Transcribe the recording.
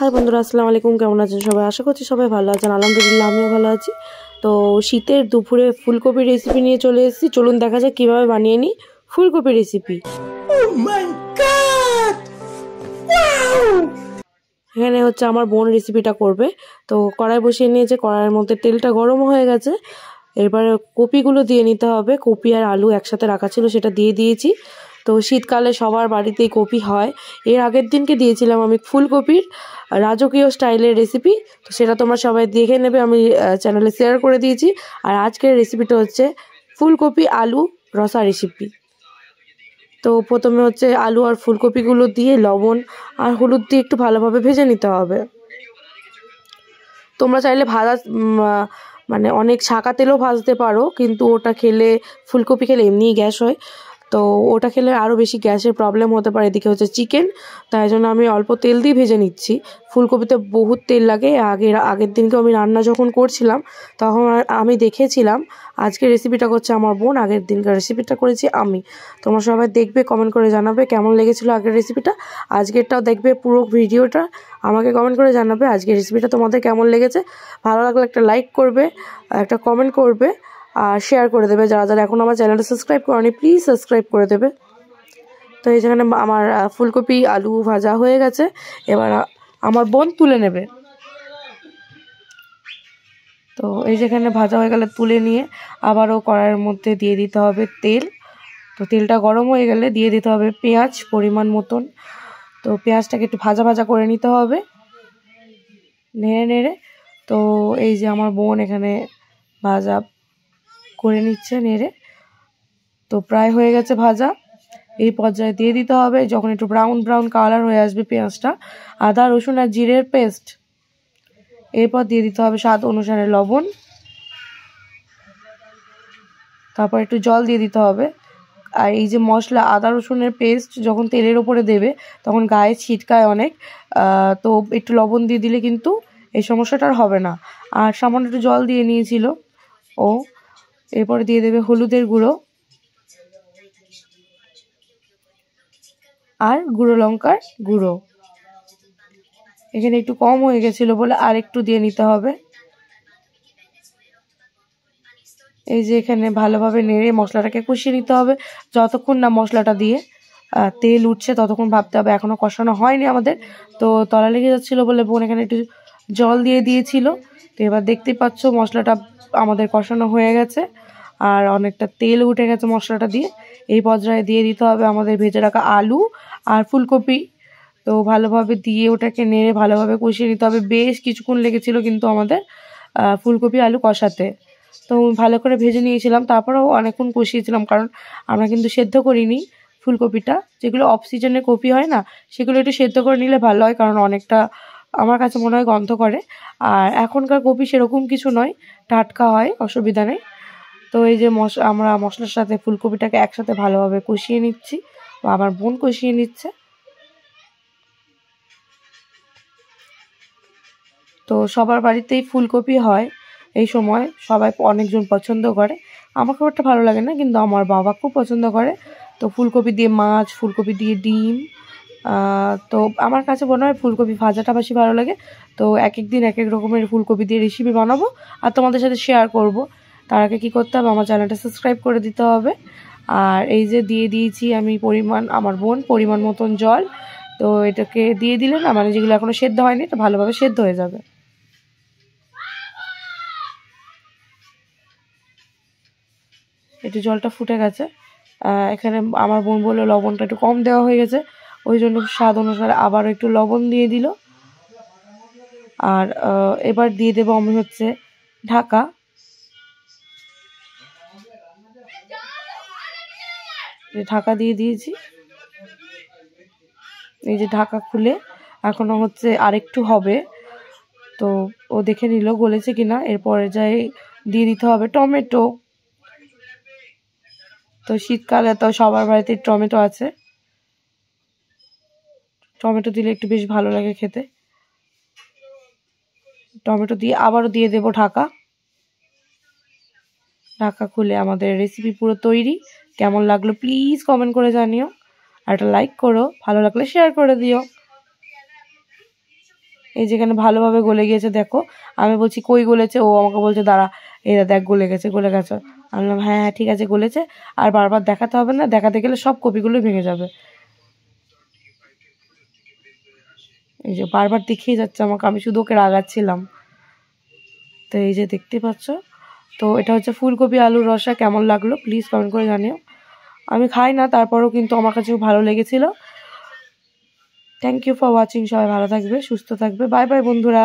High বন্ধুরা, আসসালামু আলাইকুম। কেমন আছেন সবাই? আশা করছি সবাই ভালো আছেন। আলহামদুলিল্লাহ আমিও ভালো আছি। তো শীতের দুপুরে ফুলকপির রেসিপি নিয়ে চলে এসেছি। চলুন দেখা যাক কীভাবে বানিয়ে নিই ফুলকপির রেসিপি। এখানে হচ্ছে আমার বোন রেসিপিটা করবে। তো কড়াই বসিয়ে নিয়েছে, কড়াইয়ের মধ্যে তেলটা গরম হয়ে গেছে। এবারে কপিগুলো দিয়ে নিতে হবে। কপি আর আলু একসাথে রাখা ছিল, সেটা দিয়ে দিয়েছি। তো শীতকালে সবার বাড়িতেই কপি হয়। এর আগের দিনকে দিয়েছিলাম আমি ফুলকপির রাজকীয় স্টাইলের রেসিপি, তো সেটা তোমরা সবাই দেখে নেবে, আমি চ্যানেলে শেয়ার করে দিয়েছি। আর আজকের রেসিপিটা হচ্ছে ফুলকপি আলু রসা রেসিপি। তো প্রথমে হচ্ছে আলু আর ফুলকপিগুলো দিয়ে লবণ আর হলুদ দিয়ে একটু ভালোভাবে ভেজে নিতে হবে। তোমরা চাইলে ভাজা মানে অনেক ছাঁকা তেলেও ভাজতে পারো, কিন্তু ওটা খেলে ফুলকপি খেলে এমনিই গ্যাস হয়, তো ওটা খেলে আরও বেশি গ্যাসের প্রবলেম হতে পারে। এদিকে হচ্ছে চিকেন, তাই জন্য আমি অল্প তেল দিয়ে ভেজে নিচ্ছি। ফুলকপিতে বহুত তেল লাগে। আগের দিনকে আমি রান্না যখন করছিলাম তখন আমি দেখেছিলাম। আজকে রেসিপিটা করছে আমার বোন, আগের দিনকার রেসিপিটা করেছি আমি। তোমরা সবাই দেখবে, কমেন্ট করে জানাবে কেমন লেগেছিলো আগের রেসিপিটা। আজকেরটাও দেখবে পুরো ভিডিওটা, আমাকে কমেন্ট করে জানাবে আজকের রেসিপিটা তোমাদের কেমন লেগেছে। ভালো লাগলে একটা লাইক করবে, একটা কমেন্ট করবে আর শেয়ার করে দেবে। যারা যারা এখন আমার চ্যানেলটা সাবস্ক্রাইব করেনি প্লিজ সাবস্ক্রাইব করে দেবে। তো এই যেখানে আমার ফুলকপি আলু ভাজা হয়ে গেছে, এবার আমার বোন তুলে নেবে। তো এই যেখানে ভাজা হয়ে গেলে তুলে নিয়ে আবারও কড়াইয়ের মধ্যে দিয়ে দিতে হবে তেল। তো তেলটা গরম হয়ে গেলে দিয়ে দিতে হবে পেঁয়াজ পরিমাণ মতন। তো পেঁয়াজটাকে একটু ভাজা ভাজা করে নিতে হবে নেড়ে নেড়ে। তো এই যে আমার বোন এখানে ভাজা করে নিচ্ছে নেড়ে। তো প্রায় হয়ে গেছে ভাজা। এই পর্যায়ে দিয়ে দিতে হবে, যখন একটু ব্রাউন ব্রাউন কালার হয়ে আসবে পেঁয়াজটা, আদা রসুন আর জিরের পেস্ট। এরপর দিয়ে দিতে হবে স্বাদ অনুসারে লবণ। তারপর একটু জল দিয়ে দিতে হবে। আর এই যে মশলা আদা রসুনের পেস্ট যখন তেলের ওপরে দেবে তখন গায়ে ছিটকায় অনেক, তো একটু লবণ দিয়ে দিলে কিন্তু এই সমস্যাটা আর হবে না। আর সামান্য একটু জল দিয়ে নিয়েছিল ও। এরপরে দিয়ে দেবে হলুদের গুঁড়ো আর গুঁড়ো লঙ্কার গুঁড়ো। এখানে একটু কম হয়ে গেছিলো বলে আর একটু দিয়ে নিতে হবে। এই যে এখানে ভালোভাবে নেড়ে মশলাটাকে কষিয়ে নিতে হবে। যতক্ষণ না মশলাটা দিয়ে তেল উঠছে ততক্ষণ ভাবতে হবে। এখনও কষানো হয়নি আমাদের, তো তলা লেগে যাচ্ছিলো বলে বোন এখানে একটু জল দিয়ে দিয়েছিল। তো এবার দেখতে পাচ্ছ মশলাটা আমাদের কষানো হয়ে গেছে আর অনেকটা তেল উঠে গেছে মশলাটা দিয়ে। এই পর্যায়ে দিয়ে দিতে হবে আমাদের ভেজে রাখা আলু আর ফুলকপি। তো ভালোভাবে দিয়ে ওটাকে নেড়ে ভালোভাবে কষিয়ে নিতে হবে। বেশ কিছুক্ষণ লেগেছিল কিন্তু আমাদের ফুলকপি আলু কষাতে। তো ভালো করে ভেজে নিয়েছিলাম, তারপরেও অনেকক্ষণ কষিয়েছিলাম, কারণ আমরা কিন্তু সেদ্ধ করিনি ফুলকপিটা। যেগুলো অফ সিজনের কপি হয় না, সেগুলো একটু সেদ্ধ করে নিলে ভালো হয়, কারণ অনেকটা আমার কাছে মনে হয় গন্ধ করে। আর এখনকার কপি সেরকম কিছু নয়, টাটকা হয়, অসুবিধা নেই। তো এই যে আমরা মশলার সাথে ফুলকপিটাকে একসাথে ভালোভাবে কষিয়ে নিচ্ছি, বা আমার বোন কষিয়ে নিচ্ছে। তো সবার বাড়িতেই ফুলকপি হয় এই সময়, সবাই অনেকজন পছন্দ করে। আমার খুব একটা ভালো লাগে না, কিন্তু আমার বাবা খুব পছন্দ করে। তো ফুলকপি দিয়ে মাছ, ফুলকপি দিয়ে ডিম, তো আমার কাছে মনে হয় ফুলকপি ভাজাটা বেশি ভালো লাগে। তো এক এক দিন এক এক রকমের ফুলকপি দিয়ে রেসিপি বানাবো আর তোমাদের সাথে শেয়ার করব। তার আগে কী করতে হবে, আমার চ্যানেলটা সাবস্ক্রাইব করে দিতে হবে। আর এই যে দিয়ে দিয়েছি আমি আমার বোন পরিমাণ মতন জল। তো এটাকে দিয়ে দিলে না, মানে যেগুলো এখনও সেদ্ধ হয়নি এটা ভালোভাবে সেদ্ধ হয়ে যাবে। একটু জলটা ফুটে গেছে। এখানে আমার বোন বললো লবণটা একটু কম দেওয়া হয়ে গেছে, ওই জন্য স্বাদ অনুসারে আবারও একটু লবণ দিয়ে দিল। আর এবার দিয়ে দেবো আমি হচ্ছে ঢাকা। ঢাকা দিয়ে দিয়েছি। এই যে ঢাকা খুলে এখনো হচ্ছে আরেকটু হবে, তো ও দেখে নিল গলেছে কিনা। এরপরে যাই দিয়ে দিতে হবে টমেটো। তো শীতকালে তো সবার বাড়িতে টমেটো আছে, টমেটো দিলে একটু বেশ ভালো লাগে খেতে। টমেটো দিয়ে আবারও দিয়ে দেব ঢাকা। ঢাকা খুলে আমাদের রেসিপি পুরো তৈরি। কেমন লাগলো প্লিজ কমেন্ট করে জানিও, আর একটা লাইক করো, ভালো লাগলে শেয়ার করে দিও। এই যেখানে ভালোভাবে গলে গিয়েছে দেখো। আমি বলছি কই গলেছে, ও আমাকে বলছে দাঁড়া এরা দেখ গলে গেছে গলে গেছে। আমি বললাম হ্যাঁ হ্যাঁ ঠিক আছে গলেছে, আর বারবার দেখাতে হবে না, দেখাতে গেলে সব কপিগুলো ভেঙে যাবে। এই যে বারবার দেখিয়ে যাচ্ছে আমাকে, আমি শুধু ওকে রাগাচ্ছিলাম। তো এই যে দেখতে পাচ্ছ, তো এটা হচ্ছে ফুলকপি আলুর রসা। কেমন লাগলো প্লিজ কমেন্ট করে জানিও। আমি খাই না, তারপরেও কিন্তু আমার কাছে ভালো লেগেছিল। Thank you for watching. সবাই ভালো থাকবে, সুস্থ থাকবে। বাই বাই বন্ধুরা।